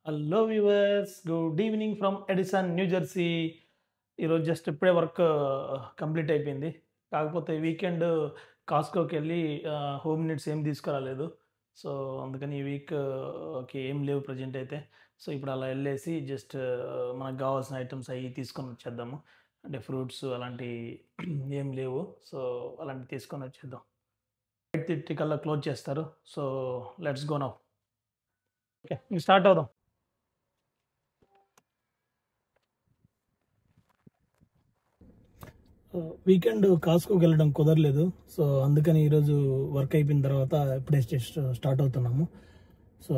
Hello viewers, good evening from Edison, new Jersey. ఈరోజు just ఇప్పుడే work complete అయిపోయింది. కాకపోతే వీకెండ్ కాస్కోకి వెళ్ళి హోమ్ నీడ్స్ ఏం తీసుకురాలేదు. సో అందుకని ఈ వీక్కి ఏం లేవు ప్రజెంట్ అయితే. సో ఇప్పుడు అలా వెళ్ళేసి జస్ట్ మనకు కావాల్సిన ఐటమ్స్ అవి తీసుకొని వచ్చేద్దాము. అంటే ఫ్రూట్స్ అలాంటి ఏం లేవు. సో అలాంటివి తీసుకొని వచ్చేద్దాం. 8:30 కల్లా క్లోజ్ చేస్తారు. So let's go now. Okay, start అవుదాం. వీకెండ్ కాస్కోకి వెళ్ళడం కుదరలేదు. సో అందుకని ఈరోజు వర్క్ అయిపోయిన తర్వాత ఇప్పుడే స్టార్ట్ అవుతున్నాము. సో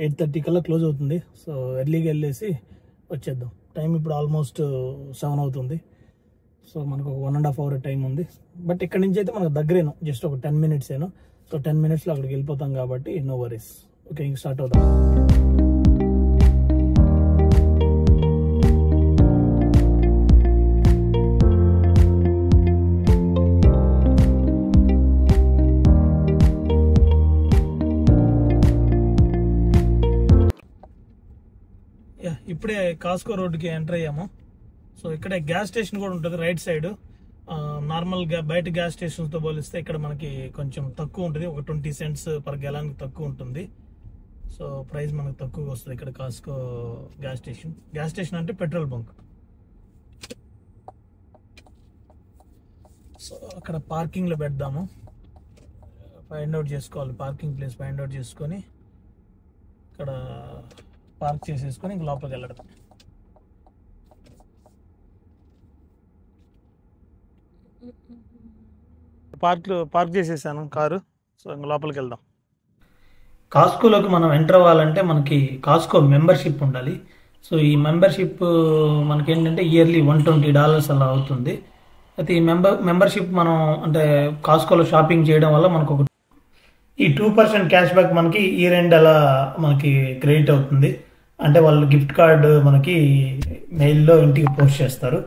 8:30 కల్లా క్లోజ్ అవుతుంది. సో ఎర్లీగా వెళ్ళేసి వచ్చేద్దాం. టైం ఇప్పుడు ఆల్మోస్ట్ 7 అవుతుంది. సో మనకు ఒక 1.5 hour టైం ఉంది. బట్ ఇక్కడ నుంచి అయితే మనకు దగ్గరేను, జస్ట్ ఒక 10 minutes ఏను. సో 10 minutesలో అక్కడికి వెళ్ళిపోతాం కాబట్టి నో వరీస్. ఓకే, ఇంక స్టార్ట్ అవుతాం. ఇప్పుడే కాస్కో రోడ్డుకి ఎంటర్ అయ్యాము. సో ఇక్కడే గ్యాస్ స్టేషన్ కూడా ఉంటుంది రైట్ సైడ్. నార్మల్గా బయట గ్యాస్ స్టేషన్స్తో పోలిస్తే ఇక్కడ మనకి కొంచెం తక్కువ ఉంటుంది. ఒక 20 cents per gallon తక్కువ ఉంటుంది. సో ప్రైస్ మనకు తక్కువగా వస్తుంది ఇక్కడ కాస్కో గ్యాస్ స్టేషన్. గ్యాస్ స్టేషన్ అంటే పెట్రోల్ బంక్. సో అక్కడ పార్కింగ్లో పెడదాము. ఫైండ్ అవుట్ చేసుకోవాలి, పార్కింగ్ ప్లేస్ ఫైండ్ అవుట్ చేసుకొని ఇక్కడ పార్క్ చేసేసుకొని ఇంక లోపలికి వెళ్ళడం. పార్క్ చేసేసాను కారు. సో ఇంక లోపలికి వెళ్దాం. కాస్కోలోకి మనం ఎంటర్ అవ్వాలంటే మనకి కాస్కో మెంబర్షిప్ ఉండాలి. సో ఈ మెంబర్షిప్ మనకి ఏంటంటే ఇయర్లీ $120 అలా అవుతుంది. అయితే ఈ మెంబర్షిప్ మనం అంటే కాస్కోలో షాపింగ్ చేయడం వల్ల మనకు ఒక ఈ 2% క్యాష్ బ్యాక్ మనకి ఇయర్ ఎండ్ అలా మనకి క్రెడిట్ అవుతుంది. అంటే వాళ్ళు గిఫ్ట్ కార్డు మనకి మెయిల్లో ఇంటికి పోస్ట్ చేస్తారు.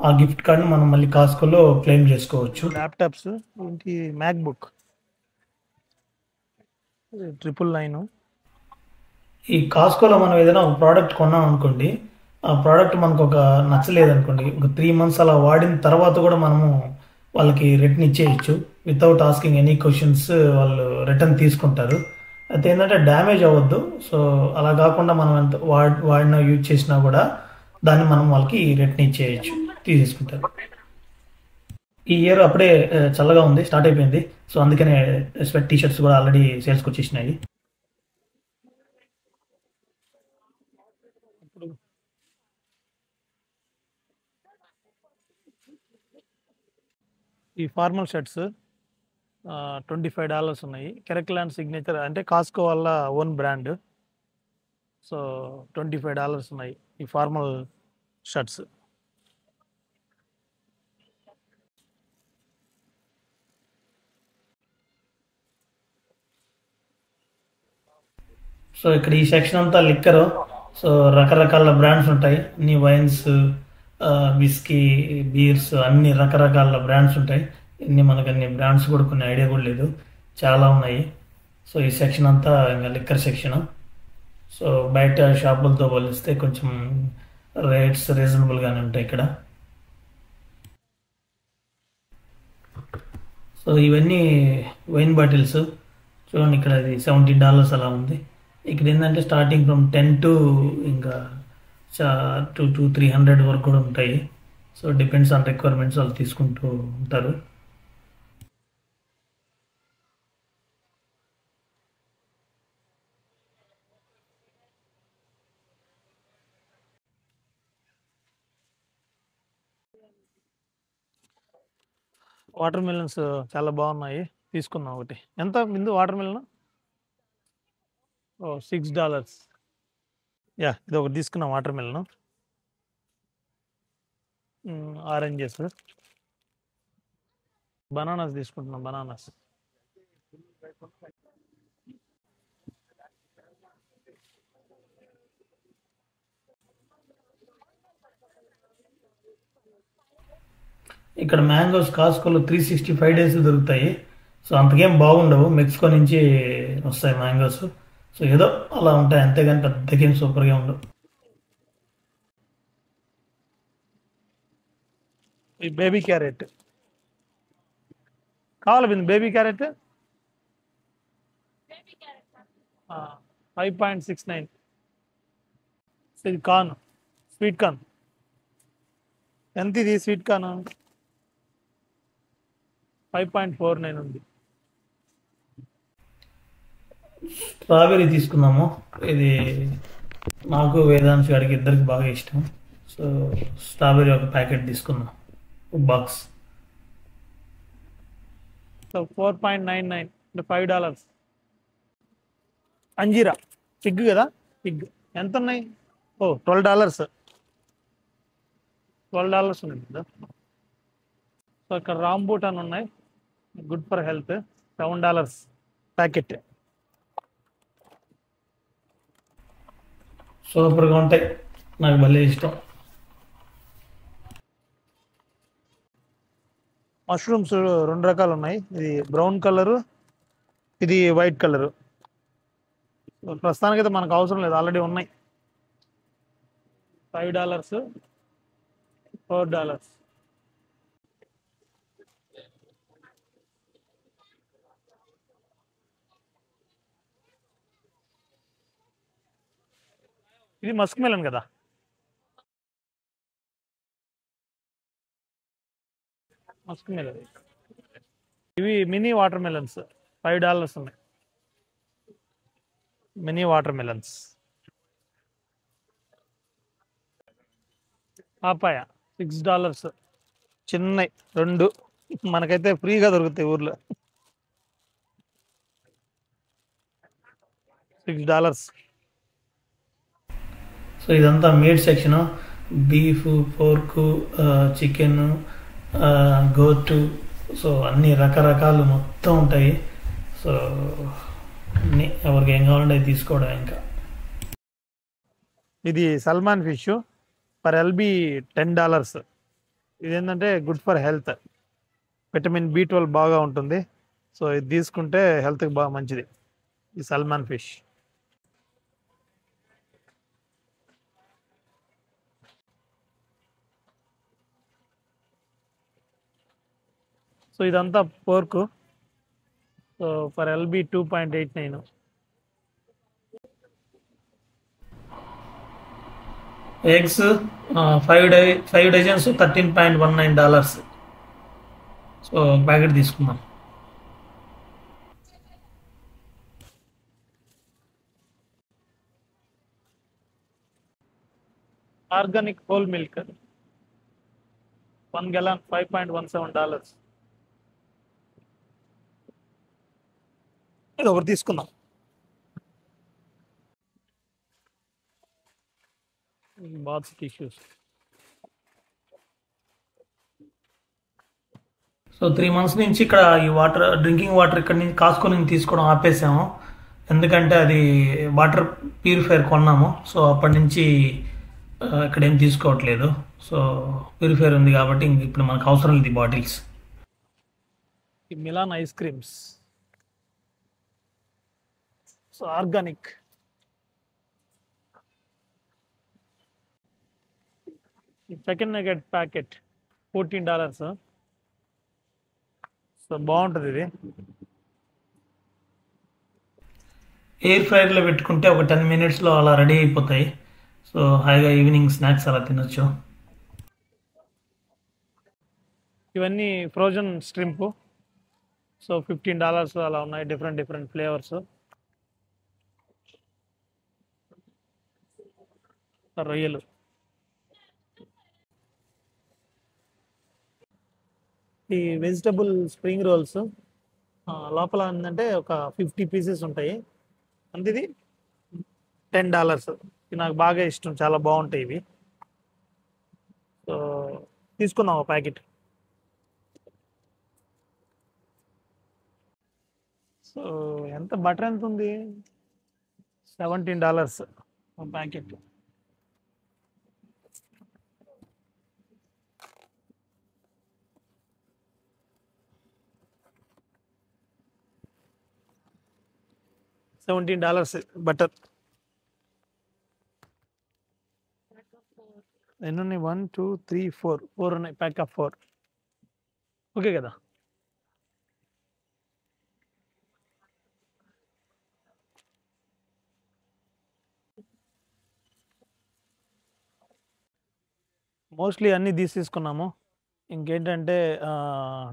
ఆ గిఫ్ట్ కార్డుని మనం మళ్ళీ కాస్కోలో క్లెయిమ్ చేసుకోవచ్చు. ల్యాప్టాప్స్, ఇంటి మ్యాక్బుక్ 999. ఈ కాస్కోలో మనం ఏదైనా ఒక ప్రోడక్ట్ కొన్నాం అనుకోండి, ఆ ప్రోడక్ట్ మనకు ఒక నచ్చలేదు అనుకోండి, ఒక 3 months అలా వాడిన తర్వాత కూడా మనము వాళ్ళకి రిటర్న్ ఇచ్చేయచ్చు వితౌట్ ఆస్కింగ్ ఎనీ క్వశ్చన్స్. వాళ్ళు రిటర్న్ తీసుకుంటారు. అయితే ఏంటంటే డ్యామేజ్ అవ్వద్దు. సో అలా కాకుండా మనం ఎంత వాడినా యూజ్ చేసినా కూడా దాన్ని మనం వాళ్ళకి రిటర్న్ ఇచ్చేయచ్చు, తీసేసుకుంటారు. ఈ ఇయర్ అప్పుడే చల్లగా ఉంది, స్టార్ట్ అయిపోయింది. సో అందుకనే స్వెట్ టీషర్ట్స్ కూడా ఆల్రెడీ సేల్స్కి వచ్చేసినాయి. ఈ ఫార్మల్ షర్ట్స్ $25 ఉన్నాయి. కెరక్లాండ్ సిగ్నేచర్ అంటే కాస్కో వాళ్ళ ఓన్ బ్రాండ్. సో $25 ఉన్నాయి ఈ ఫార్మల్ షర్ట్స్. సో ఇక్కడ ఈ సెక్షన్ అంతా లిక్కర్. సో రకరకాల బ్రాండ్స్ ఉంటాయి. అన్ని వైన్స్, విస్కీ, బీర్స్, అన్ని రకరకాల బ్రాండ్స్ ఉంటాయి. మనకు అన్ని బ్రాండ్స్ కూడా కొన్ని ఐడియా కూడా లేదు, చాలా ఉన్నాయి. సో ఈ సెక్షన్ అంతా ఇంకా లిక్కర్ సెక్షన్. సో బయట షాపులతో పోలిస్తే కొంచెం రేట్స్ రీజనబుల్గానే ఉంటాయి ఇక్కడ. సో ఇవన్నీ వైన్ బాటిల్స్ చూడండి, ఇక్కడ ఇది $70 అలా ఉంది. ఇక్కడ ఏంటంటే స్టార్టింగ్ ఫ్రమ్ 10 to ఇంకా 200 to 300 వరకు కూడా ఉంటాయి. సో డిపెండ్స్ ఆన్ రిక్వైర్మెంట్స్, వాళ్ళు తీసుకుంటూ ఉంటారు. వాటర్ మిలన్స్ చాలా బాగున్నాయి, తీసుకున్నాం ఒకటి. ఎంత ముందు వాటర్ మిలన్? $6. యా, ఇది ఒకటి తీసుకున్నాం వాటర్ మిలన్. ఆరెంజెస్, బనానాస్ తీసుకుంటున్నాం. బనానాస్ ఇక్కడ మ్యాంగోస్ కాస్కోలో 365 days దొరుకుతాయి. సో అంతకేం బాగుండవు, మెక్సికో నుంచి వస్తాయి మ్యాంగోస్. సో ఏదో అలా ఉంటాయి, అంతేగాని పెద్ద గేమ్ సూపర్గా ఉండవు. ఈ బేబీ క్యారెట్ కావాలి, వింది బేబీ క్యారెట్ 5.69. ఇది కార్న్, స్వీట్ కార్న్. ఎంత ఇది స్వీట్ కార్న్? 5.49 ఉంది. స్ట్రాబెర్రీ తీసుకున్నాము. ఇది నాకు వేదాంశ్ గారికి ఇద్దరికి బాగా ఇష్టం. సో స్ట్రాబెర్రీ ఒక ప్యాకెట్ తీసుకున్నాం, ఒక బాక్స్. సో 4.99 అంటే $5. అంజీరా పిగ్ కదా, పిగ్ ఎంత ఉన్నాయి? ఓ $12. $12 ఉన్నాయి కదా. సో ఇక్కడ రాంబూటాన్ ఉన్నాయి, గుడ్ ఫర్ హెల్త్, $7 ప్యాకెట్. సూపర్గా ఉంటాయి, నాకు భలే ఇష్టం. మష్రూమ్స్ 2 రకాలు ఉన్నాయి, ఇది బ్రౌన్ కలరు, ఇది వైట్ కలరు. ప్రస్తుతానికైతే మనకు అవసరం లేదు, ఆల్రెడీ ఉన్నాయి. $5, $4. ఇది మస్క్ మెలన్ కదా, మస్క్ మెలన్. ఇవి మినీ వాటర్ మెలన్స్, $5 ఉన్నాయి మినీ వాటర్ మెలన్స్. పాపాయ $6, చిన్నవి 2, మనకైతే ఫ్రీగా దొరుకుతాయి ఊర్లో. $6. సో ఇదంతా meet section, beef, pork, chicken, goat, so అన్ని రకరకాలు మొత్తం ఉంటాయి. సో అన్ని ఎవరికి ఏం కావాలంటే అది తీసుకోవడం. ఇంకా ఇది సల్మాన్ ఫిష్, పర్ ఎల్బి $10. ఇదేంటంటే good for health, vitamin B12 బాగా ఉంటుంది. సో ఇది తీసుకుంటే హెల్త్కి బాగా మంచిది, ఈ సల్మాన్ ఫిష్. సో ఇదంతా pork, so for LB 2.89. Eggs 5 dozens $13.19. So packet తీసుకున్నాం. Organic whole milk 1 gallon $5.17. ఇది ఒకటి తీసుకుందాం. Baths tissues. సో 3 months నుంచి ఇక్కడ ఈ వాటర్, డ్రింకింగ్ వాటర్ ఇక్కడ నుంచి కాసుకొని తీసుకోవడం ఆపేసాము, ఎందుకంటే అది వాటర్ ప్యూరిఫైయర్ కొన్నాము. సో అప్పటి నుంచి ఇక్కడ ఏం తీసుకోవట్లేదు. సో ప్యూరిఫైయర్ ఉంది కాబట్టి ఇంక ఇప్పుడు మనకు అవసరం లేదు ఈ బాటిల్స్. ఈ Milan ice creams, so organic. ఈ చికెన్ నగెట్ ప్యాకెట్ $14. సో బాగుంటుంది ఇది. ఎయిర్ ఫ్రైయర్లో పెట్టుకుంటే ఒక 10 minutesలో అలా రెడీ అయిపోతాయి. సో హాయిగా ఈవినింగ్ స్నాక్స్ అలా తినొచ్చు. ఇవన్నీ ఫ్రోజన్ స్ట్రింప్, సో $15 అలా ఉన్నాయి, డిఫరెంట్ ఫ్లేవర్స్. రొయ్యలు. ఈ వెజిటబుల్ స్ప్రింగ్ రోల్స్ లోపల ఏంటంటే ఒక 50 pieces ఉంటాయి, అంతే. ఇది $10. ఇది నాకు బాగా ఇష్టం, చాలా బాగుంటాయి ఇవి. సో తీసుకుందాం ఒక ప్యాకెట్. సో ఎంత బటర్ ఎంత ఉంది? $17 ఒక ప్యాకెట్. $17 బటర్. ఎన్ని ఉన్నాయి? 1 2 3 4 ఉన్నాయి. ప్యాక్ ఆఫ్ 4 ఓకే కదా. మోస్ట్లీ అన్నీ తీసుకున్నాము. ఇంకేంటంటే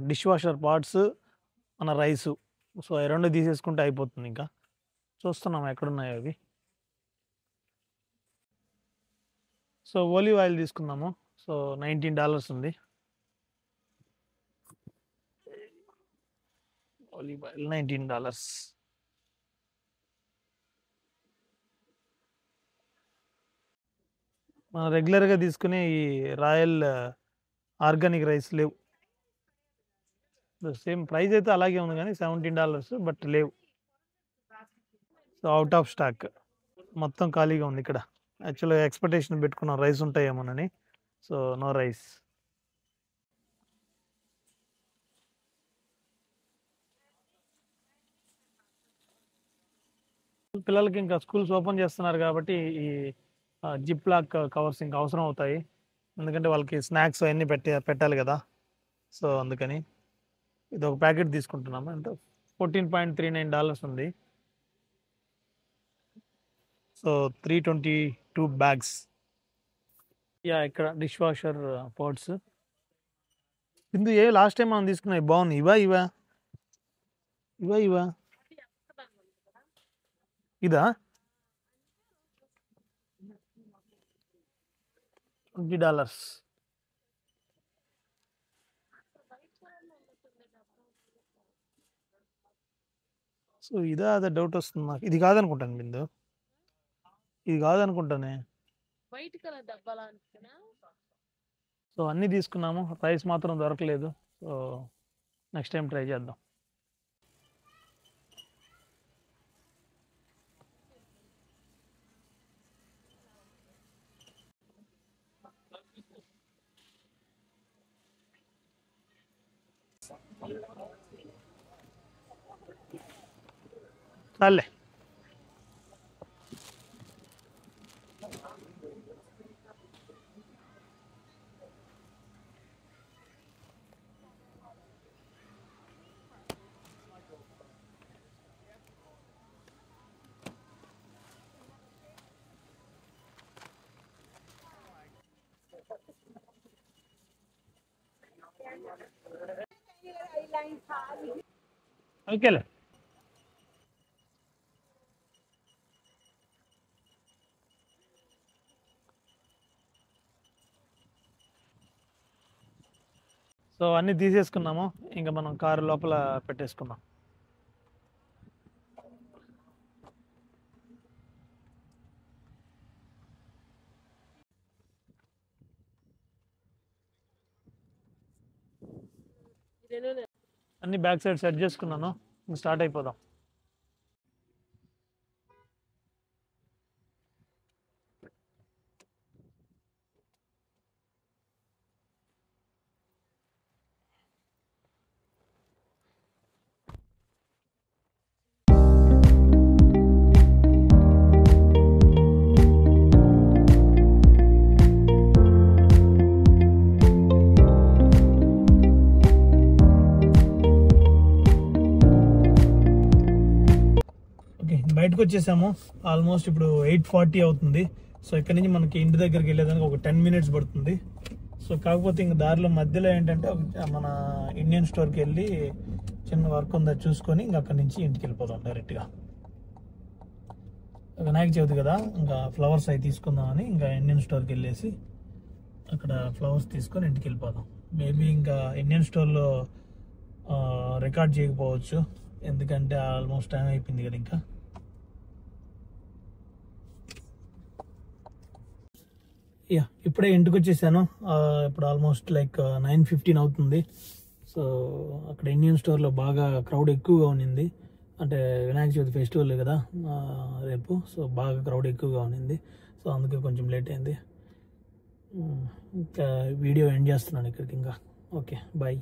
డిష్ వాషర్ పార్ట్స్, మన రైసు. సో అవి 2 తీసేసుకుంటే అయిపోతుంది. ఇంకా చూస్తున్నాము ఎక్కడున్నాయో అవి. సో ఓలివ్ ఆయిల్ తీసుకున్నాము. సో $19 ఉంది. Olive oil $19. మనం రెగ్యులర్గా తీసుకునే ఈ రాయల్ ఆర్గానిక్ రైస్ లేవు. సేమ్ ప్రైస్ అయితే అలాగే ఉంది కానీ $17 బట్ లేవు. సో అవుట్ ఆఫ్ స్టాక్, మొత్తం ఖాళీగా ఉంది ఇక్కడ. యాక్చువల్గా ఎక్స్పెక్టేషన్ పెట్టుకున్నాం రైస్ ఉంటాయేమోనని. So no rice. పిల్లలకి ఇంకా స్కూల్స్ ఓపెన్ చేస్తున్నారు కాబట్టి ఈ జిప్ లాక్ కవర్స్ ఇంకా అవసరం అవుతాయి. ఎందుకంటే వాళ్ళకి స్నాక్స్ అవన్నీ పెట్టాలి కదా. సో అందుకని ఇది ఒక ప్యాకెట్ తీసుకుంటున్నాము. ఎంత? $14.39 ఉంది. So 322 bags. యా, ఇక్కడ డిష్ వాషర్ పాట్స్. ఇందు లాస్ట్ టైం మనం తీసుకున్నాయి బాగున్నాయి. ఇవా ఇదా? $20. సో ఇదా అదే డౌట్ వస్తుంది నాకు. ఇది కాదనుకుంటాను బిందు, ఇది కాదనుకుంటానే. వైట్ కలర్ డబ్బాలా. సో అన్నీ తీసుకున్నాము, రైస్ మాత్రం దొరకలేదు. సో నెక్స్ట్ టైం ట్రై చేద్దాం. చాలే. ఓకేలే. సో అన్నీ తీసేసుకున్నాము. ఇంకా మనం కారు లోపల పెట్టేసుకున్నాం. అన్ని బ్యాక్ సైడ్ సెట్ చేసుకున్నాను. స్టార్ట్ అయిపోదాం. బయటకు వచ్చేసాము. ఆల్మోస్ట్ ఇప్పుడు 8:40 అవుతుంది. సో ఇక్కడ నుంచి మనకి ఇంటి దగ్గరికి వెళ్ళేదానికి ఒక 10 minutes పడుతుంది. సో కాకపోతే ఇంక దారిలో మధ్యలో ఏంటంటే మన ఇండియన్ స్టోర్కి వెళ్ళి చిన్న వర్క్ ఉందా చూసుకొని ఇంక అక్కడి నుంచి ఇంటికి వెళ్ళిపోదాం డైరెక్ట్గా. వినాయక చవితి కదా, ఇంకా ఫ్లవర్స్ అవి తీసుకుందామని ఇంకా ఇండియన్ స్టోర్కి వెళ్ళేసి అక్కడ ఫ్లవర్స్ తీసుకొని ఇంటికి వెళ్ళిపోదాం. మేబీ ఇంకా ఇండియన్ స్టోర్లో రికార్డ్ చేయకపోవచ్చు, ఎందుకంటే ఆల్మోస్ట్ టైం అయిపోయింది కదా. ఇంకా ఇప్పుడే ఇంటికి వచ్చేసాను. ఇప్పుడు ఆల్మోస్ట్ లైక్ 9:15 అవుతుంది. సో అక్కడ ఇండియన్ స్టోర్లో బాగా క్రౌడ్ ఎక్కువగా ఉన్నింది. అంటే వినాయక చవితి ఫెస్టివల్ కదా రేపు. సో బాగా క్రౌడ్ ఎక్కువగా ఉన్నింది. సో అందుకే కొంచెం లేట్ అయింది. ఇంకా వీడియో ఎండ్ చేస్తున్నాను ఇక్కడికి. ఇంకా ఓకే, బాయ్.